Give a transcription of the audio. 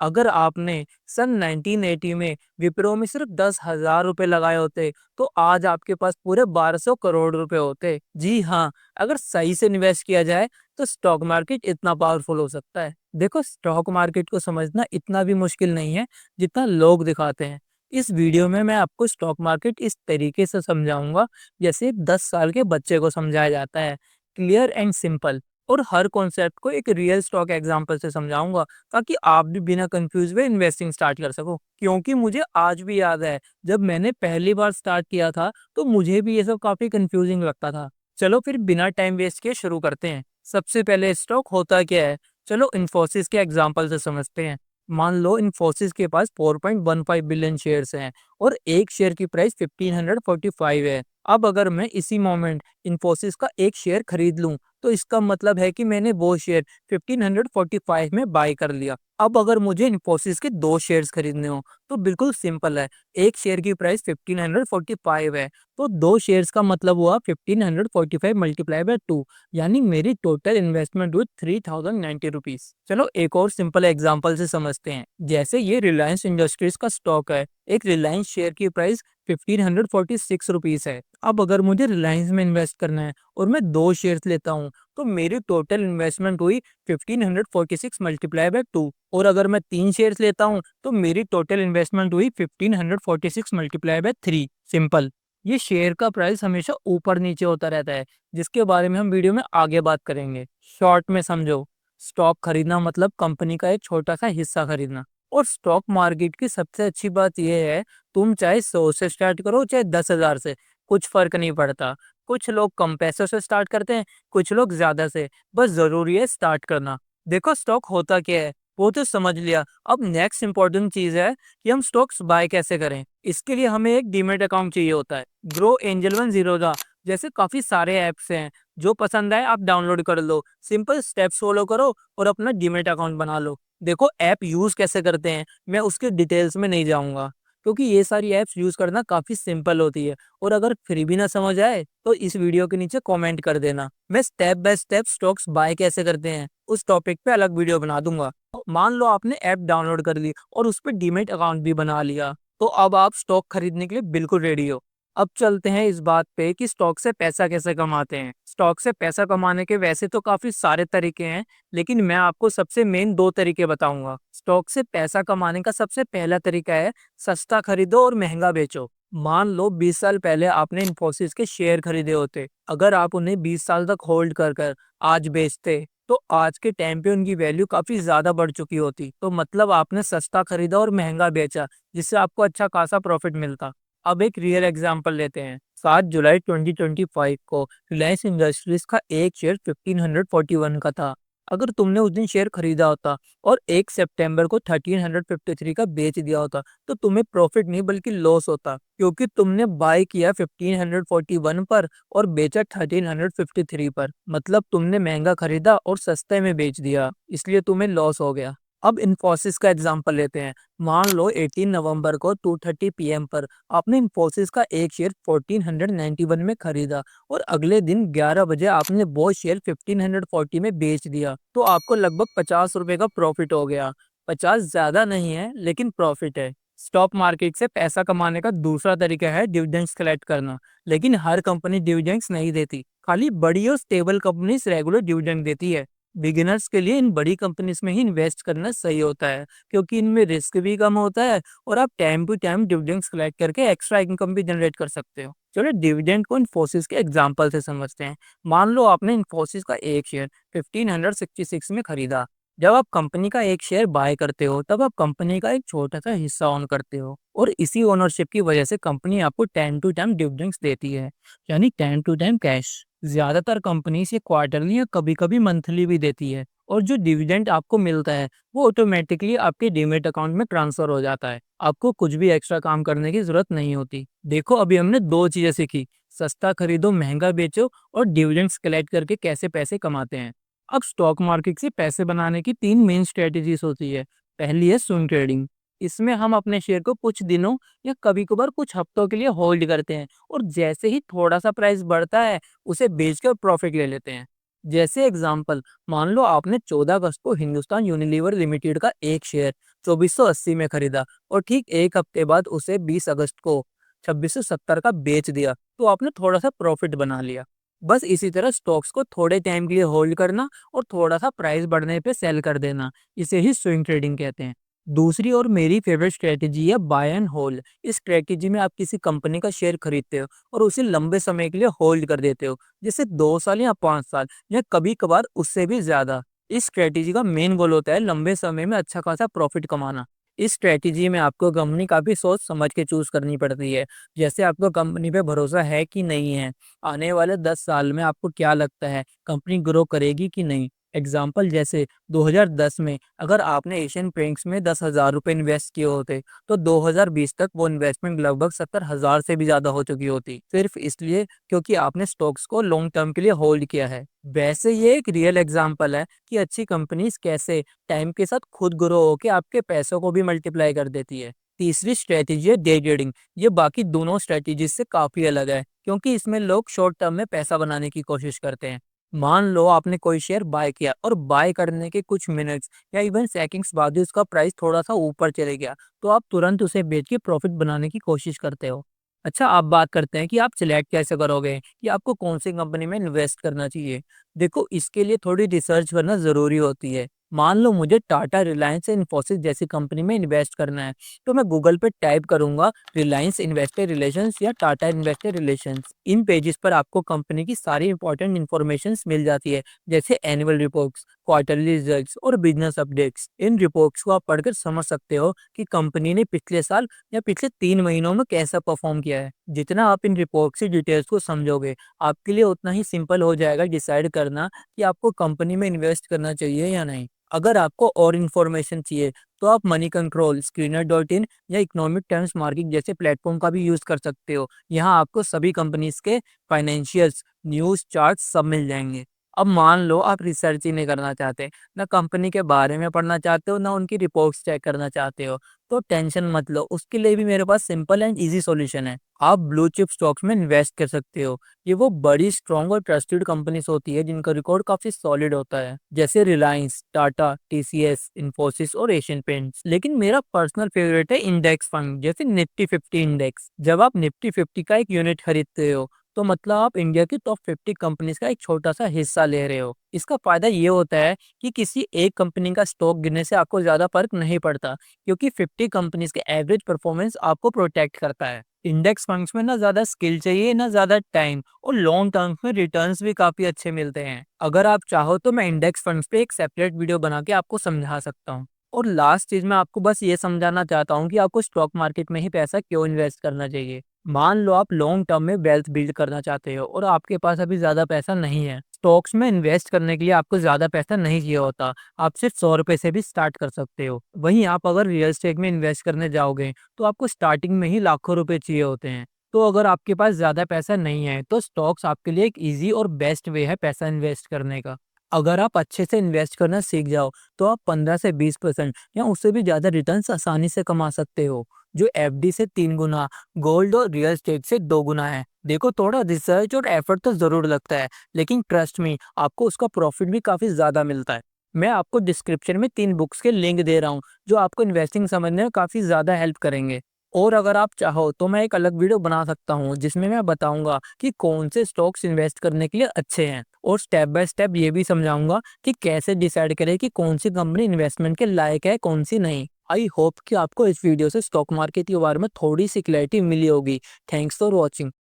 अगर आपने सन 1980 में विप्रो में सिर्फ 10,000 रुपए लगाए होते तो आज आपके पास पूरे 1200 करोड़ रुपए होते। जी हाँ, अगर सही से इन्वेस्ट किया जाए तो स्टॉक मार्केट इतना पावरफुल हो सकता है। देखो, स्टॉक मार्केट को समझना इतना भी मुश्किल नहीं है जितना लोग दिखाते हैं। इस वीडियो में मैं आपको स्टॉक मार्केट इस तरीके से समझाऊंगा जैसे एक 10 साल के बच्चे को समझाया जाता है, क्लियर एंड सिंपल। और हर कॉन्सेप्ट को एक रियल स्टॉक एग्जांपल से समझाऊंगा ताकि आप भी बिना कंफ्यूज हुए इन्वेस्टिंग स्टार्ट कर सको। क्योंकि मुझे आज भी याद है जब मैंने पहली बार स्टार्ट किया था तो मुझे भी ये सब काफी कंफ्यूजिंग लगता था। चलो फिर बिना टाइम वेस्ट किए शुरू करते हैं। सबसे पहले स्टॉक होता क्या है, चलो इन्फोसिस के एग्जांपल से समझते हैं। मान लो इन्फोसिस के पास 4.15 बिलियन शेयर्स हैं और एक शेयर की प्राइस 1545 है। अब अगर मैं इसी मोमेंट इन्फोसिस का एक शेयर खरीद लूं तो इसका मतलब है कि मैंने वो शेयर 1545 में बाय कर लिया। अब अगर मुझे इन्फोसिस के दो शेयर्स खरीदने हो तो बिल्कुल सिंपल है। एक शेयर की प्राइस 1545 है तो दो शेयर्स का मतलब हुआ 1545 मल्टीप्लाई बाय 2, यानी मेरी टोटल इन्वेस्टमेंट हुई 3090 रुपीज। चलो एक और सिंपल एग्जांपल से समझते हैं। जैसे ये रिलायंस इंडस्ट्रीज का स्टॉक है। एक रिलायंस शेयर की प्राइस 1546 रुपीज है। अब अगर मुझे रिलायंस में इन्वेस्ट करना है और मैं दो शेयर्स लेता हूँ तो मेरी टोटल इन्वेस्टमेंट हुई 1546 मल्टीप्लाई बाय 2। और अगर मैं तीन शेयर्स लेता हूँ तो मेरी टोटल इन्वेस्टमेंट हुई 1546 मल्टीप्लाई बाय 3। सिंपल। ये शेयर का प्राइस हमेशा ऊपर नीचे होता रहता है, जिसके बारे में हम वीडियो में आगे बात करेंगे। शॉर्ट में समझो, स्टॉक खरीदना मतलब कंपनी का एक छोटा सा हिस्सा खरीदना। और स्टॉक मार्केट की सबसे अच्छी बात यह है, तुम चाहे 100 से स्टार्ट करो चाहे 10,000 से, कुछ फर्क नहीं पड़ता। कुछ लोग कम पैसों से स्टार्ट करते हैं, कुछ लोग ज्यादा से। बस जरूरी है स्टार्ट करना। देखो, स्टॉक होता क्या है वो तो समझ लिया। अब नेक्स्ट इंपॉर्टेंट चीज है कि हम स्टॉक्स बाय कैसे करें। इसके लिए हमें एक डीमेट अकाउंट चाहिए होता है। ग्रो, एंजल वन, जीरोधा जैसे काफी सारे ऐप्स हैं। जो पसंद आए आप डाउनलोड कर लो, सिंपल स्टेप्स फॉलो करो और अपना डीमेट अकाउंट बना लो। देखो, ऐप यूज कैसे करते हैं मैं उसके डिटेल्स में नहीं जाऊंगा, क्योंकि ये सारी ऐप्स यूज करना काफी सिंपल होती है। और अगर फिर भी ना समझ आए तो इस वीडियो के नीचे कमेंट कर देना, मैं step by step stocks buy कैसे करते हैं उस टॉपिक पे अलग वीडियो बना दूंगा। मान लो आपने ऐप डाउनलोड कर ली और उस पर डीमेट अकाउंट भी बना लिया, तो अब आप स्टॉक खरीदने के लिए बिल्कुल रेडी हो। अब चलते हैं इस बात पे कि स्टॉक से पैसा कैसे कमाते हैं। स्टॉक से पैसा कमाने के वैसे तो काफी सारे तरीके हैं, लेकिन मैं आपको सबसे मेन दो तरीके बताऊंगा। स्टॉक से पैसा कमाने का सबसे पहला तरीका है सस्ता खरीदो और महंगा बेचो। मान लो 20 साल पहले आपने इन्फोसिस के शेयर खरीदे होते। अगर आप उन्हें 20 साल तक होल्ड कर कर आज बेचते तो आज के टाइम पे उनकी वैल्यू काफी ज्यादा बढ़ चुकी होती। तो मतलब आपने सस्ता खरीदा और महंगा बेचा, जिससे आपको अच्छा खासा प्रॉफिट मिलता। अब एक रियल एग्जांपल लेते हैं। 7 जुलाई 2025 को रिलायंस इंडस्ट्रीज का एक शेयर 1541 का था। अगर तुमने उस दिन शेयर खरीदा होता और 1 सितंबर को 1353 का बेच दिया होता तो तुम्हें प्रॉफिट नहीं बल्कि लॉस होता, क्योंकि तुमने बाय किया 1541 पर और बेचा 1353 पर। मतलब तुमने महंगा खरीदा और सस्ते में बेच दिया, इसलिए तुम्हें लॉस हो गया। अब इन्फोसिस का एग्जांपल लेते हैं। मान लो 18 नवंबर को 2:30 पीएम पर आपने इन्फोसिस का एक शेयर 1491 में खरीदा और अगले दिन 11 बजे आपने वो शेयर 1540 में बेच दिया, तो आपको लगभग 50 रुपए का प्रॉफिट हो गया। 50 ज्यादा नहीं है लेकिन प्रॉफिट है। स्टॉक मार्केट से पैसा कमाने का दूसरा तरीका है डिविडेंड्स कलेक्ट करना। लेकिन हर कंपनी डिविडेंड्स नहीं देती, खाली बड़ी और स्टेबल कंपनीज रेगुलर डिविडेंड देती है। बिगिनर्स के लिए इन बड़ी कंपनीज में ही इन्वेस्ट करना सही होता है, क्योंकि इनमें रिस्क भी कम होता है और आप time to time dividends collect करके एक्स्ट्रा इनकम भी जनरेट कर सकते हो। चलो डिविडेंड को इन्फोसिस के एग्जांपल से समझते हैं। मान लो आपने इन्फोसिस का एक शेयर 1566 में खरीदा। जब आप कंपनी का एक शेयर बाय करते हो तब आप कंपनी का एक छोटा सा हिस्सा ओन करते हो, और इसी ओनरशिप की वजह से कंपनी आपको टाइम टू टाइम डिविडेंड्स देती है, यानी टाइम टू टाइम कैश। ज्यादातर कंपनी ये क्वार्टरली या कभी कभी मंथली भी देती है, और जो डिविडेंड आपको मिलता है वो ऑटोमेटिकली आपके डीमेट अकाउंट में ट्रांसफर हो जाता है। आपको कुछ भी एक्स्ट्रा काम करने की जरूरत नहीं होती। देखो, अभी हमने दो चीजें सीखी, सस्ता खरीदो महंगा बेचो और डिविडेंड्स कलेक्ट करके कैसे पैसे कमाते हैं। अब स्टॉक मार्केट से पैसे बनाने की तीन मेन स्ट्रेटेजीज होती है। पहली है स्विंग ट्रेडिंग। इसमें हम अपने शेयर को कुछ दिनों या कभी कभार कुछ हफ्तों के लिए होल्ड करते हैं, और जैसे ही थोड़ा सा प्राइस बढ़ता है उसे बेचकर प्रॉफिट ले लेते हैं। जैसे एग्जांपल, मान लो आपने 14 अगस्त को हिंदुस्तान यूनिलीवर लिमिटेड का एक शेयर 2480 में खरीदा और ठीक 1 हफ्ते बाद उसे 20 अगस्त को 2670 का बेच दिया, तो आपने थोड़ा-सा प्रॉफ़िट बना लिया। बस इसी तरह स्टॉक्स को थोड़े टाइम के लिए होल्ड करना और थोड़ा-सा प्राइस बढ़ने पे सेल कर देना, इसे ही स्विंग ट्रेडिंग कहते हैं। दूसरी और मेरी फेवरेट स्ट्रैटेजी है बाय एंड होल्ड। इस स्ट्रैटेजी में आप किसी कंपनी का शेयर खरीदते हो और उसे लंबे समय के लिए होल्ड कर देते हो, जैसे 2 साल या 5 साल या कभी-कभार उससे भी ज़्यादा। इस स्ट्रैटेजी का मेन गोल होता है लंबे समय में अच्छा खासा प्रॉफिट कमाना। इस स्ट्रैटेजी में आपको कंपनी काफ़ी सोच समझ के चूज़ करनी पड़ती है। जैसे आपको कंपनी पे भरोसा है कि नहीं है? आने वाले 10 साल में आपको क्या लगता है, कंपनी ग्रो करेगी कि नहीं? एग्ज़ाम्पल जैसे 2010 में अगर आपने एशियन पेंट्स में ₹10,000 इन्वेस्ट किए होते, तो 2020 तक वो इन्वेस्टमेंट लगभग 70,000 से भी ज़्यादा हो चुकी होती। सिर्फ़ इसलिए क्योंकि आपने स्टॉक्स को लॉन्ग टर्म के लिए होल्ड किया है। वैसे ये एक रियल एग्ज़ाम्पल है कि अच्छी कंपनीज़ कैसे टाइम के साथ खुद ग्रो होके आपके पैसों को भी मल्टीप्लाई कर देती है। तीसरी स्ट्रैटेजी है डे ट्रेडिंग। ये बाकी दोनों स्ट्रैटेजीज़ से काफ़ी अलग है, क्योंकि इसमें लोग शॉर्ट टर्म में पैसा बनाने की कोशिश करते हैं। मान लो आपने कोई शेयर बाय किया और बाय करने के कुछ मिनट्स या इवन सेकंड्स बाद ही उसका प्राइस थोड़ा-सा ऊपर चले गया, तो आप तुरंत उसे बेच के प्रॉफिट बनाने की कोशिश करते हो। अच्छा, आप बात करते हैं कि आप सिलेक्ट कैसे करोगे कि आपको कौन-सी कंपनी में इन्वेस्ट करना चाहिए। देखो, इसके लिए थोड़ी रिसर्च करना ज़रूरी होती है। मान लो मुझे टाटा, रिलायंस या इन्फोसिस जैसी कंपनी में इन्वेस्ट करना है, तो मैं गूगल पे टाइप करूँगा रिलायंस इन्वेस्टर रिलेशंस या टाटा इन्वेस्टर रिलेशंस। इन पेजेस पर आपको कंपनी की सारी इंपॉर्टेंट इन्फॉर्मेशंस मिल जाती है, जैसे एनुअल रिपोर्ट्स, क्वार्टरली रिजल्ट्स और बिजनेस अपडेट्स। इन रिपोर्ट्स को आप पढ़कर समझ सकते हो कि कंपनी ने पिछले साल या पिछले 3 महीनों में कैसा परफॉर्म किया है। जितना आप इन रिपोर्ट की डिटेल्स को समझोगे, आपके लिए उतना ही सिंपल हो जाएगा डिसाइड करना कि आपको कंपनी में इन्वेस्ट करना चाहिए या नहीं। अगर आपको और इन्फॉर्मेशन चाहिए, तो आप money control, screener dot in या इकोनॉमिक टाइम्स मार्केट जैसे प्लेटफॉर्म का भी यूज़ कर सकते हो। यहाँ आपको सभी कंपनीज़ के फाइनेंशियल्स, न्यूज़, चार्ट्स सब मिल जाएँगे। अब मान लो आप रिसर्च ही नहीं करना चाहते, ना कंपनी के बारे में पढ़ना चाहते हो, ना उनकी रिपोर्ट्स चेक करना चाहते हो, तो टेंशन मत लो, उसके लिए भी मेरे पास सिंपल एंड ईज़ी सॉल्यूशन है। आप ब्लू चिप स्टॉक्स में इन्वेस्ट कर सकते हो। ये वो बड़ी, स्ट्रॉन्ग और ट्रस्टेड कंपनीज़ होती है जिनका रिकॉर्ड काफ़ी सॉलिड होता है, जैसे रिलायंस, टाटा, टीसीएस, इन्फोसिस और एशियन पेंट्स। लेकिन मेरा पर्सनल फेवरेट है इंडेक्स फंड, जैसे निफ्टी 50 इंडेक्स। जब आप निफ्टी 50 का एक यूनिट खरीदते हो, तो मतलब आप इंडिया की टॉप 50 कंपनीज का एक छोटा-सा हिस्सा ले रहे हो। इसका फ़ायदा ये होता है कि किसी एक कंपनी का स्टॉक गिरने से आपको ज़्यादा फ़र्क नहीं पड़ता, क्योंकि 50 कंपनीज के एवरेज परफॉर्मेंस आपको प्रोटेक्ट करता है। इंडेक्स फंड्स में ना ज़्यादा स्किल चाहिए, ना ज़्यादा टाइम, और लॉन्ग टर्म्स में रिटर्न्स भी काफ़ी अच्छे मिलते हैं। अगर आप चाहो तो मैं इंडेक्स फंड्स पे एक सेपरेट वीडियो बना के आपको समझा सकता हूँ। और लास्ट चीज़ मैं आपको बस ये समझाना चाहता हूँ कि आपको स्टॉक मार्केट में ही पैसा क्यों इन्वेस्ट करना चाहिए। मान लो आप लॉन्ग टर्म में वेल्थ बिल्ड करना चाहते हो और आपके पास अभी ज़्यादा पैसा नहीं है। स्टॉक्स में इन्वेस्ट करने के लिए आपको ज़्यादा पैसा नहीं चाहिए होता। आप सिर्फ ₹100 से भी स्टार्ट कर सकते हो। वहीं आप अगर रियल एस्टेट में इन्वेस्ट करने जाओगे, तो आपको स्टार्टिंग में ही लाखों रुपए चाहिए होते हैं। तो अगर आपके पास ज़्यादा पैसा नहीं है, तो स्टॉक्स आपके लिए एक ईज़ी और बेस्ट वे है पैसा इन्वेस्ट करने का। अगर आप अच्छे से इन्वेस्ट करना सीख जाओ, तो आप 15 से 20% या उससे भी ज़्यादा रिटर्न्स आसानी से कमा सकते हो, जो एफडी से 3 गुना, गोल्ड और रियल एस्टेट से 2 गुना है। देखो, थोड़ा रिसर्च और एफर्ट तो ज़रूर लगता है, लेकिन ट्रस्ट मी, आपको उसका प्रॉफिट भी काफ़ी ज़्यादा मिलता है। मैं आपको डिस्क्रिप्शन में 3 बुक्स के लिंक दे रहा हूँ, जो आपको इन्वेस्टिंग समझने में काफ़ी ज़्यादा हेल्प करेंगे। और अगर आप चाहो तो मैं एक अलग वीडियो बना सकता हूँ, जिसमें मैं बताऊँगा कि कौन से स्टॉक्स इन्वेस्ट करने के लिए अच्छे हैं, और स्टेप बाय स्टेप ये भी समझाऊँगा कि कैसे डिसाइड करें कि कौन सी कंपनी इन्वेस्टमेंट के लायक है, कौन सी नहीं। आई होप कि आपको इस वीडियो से स्टॉक मार्केट के बारे में थोड़ी सी क्लैरिटी मिली होगी। Thanks for watching.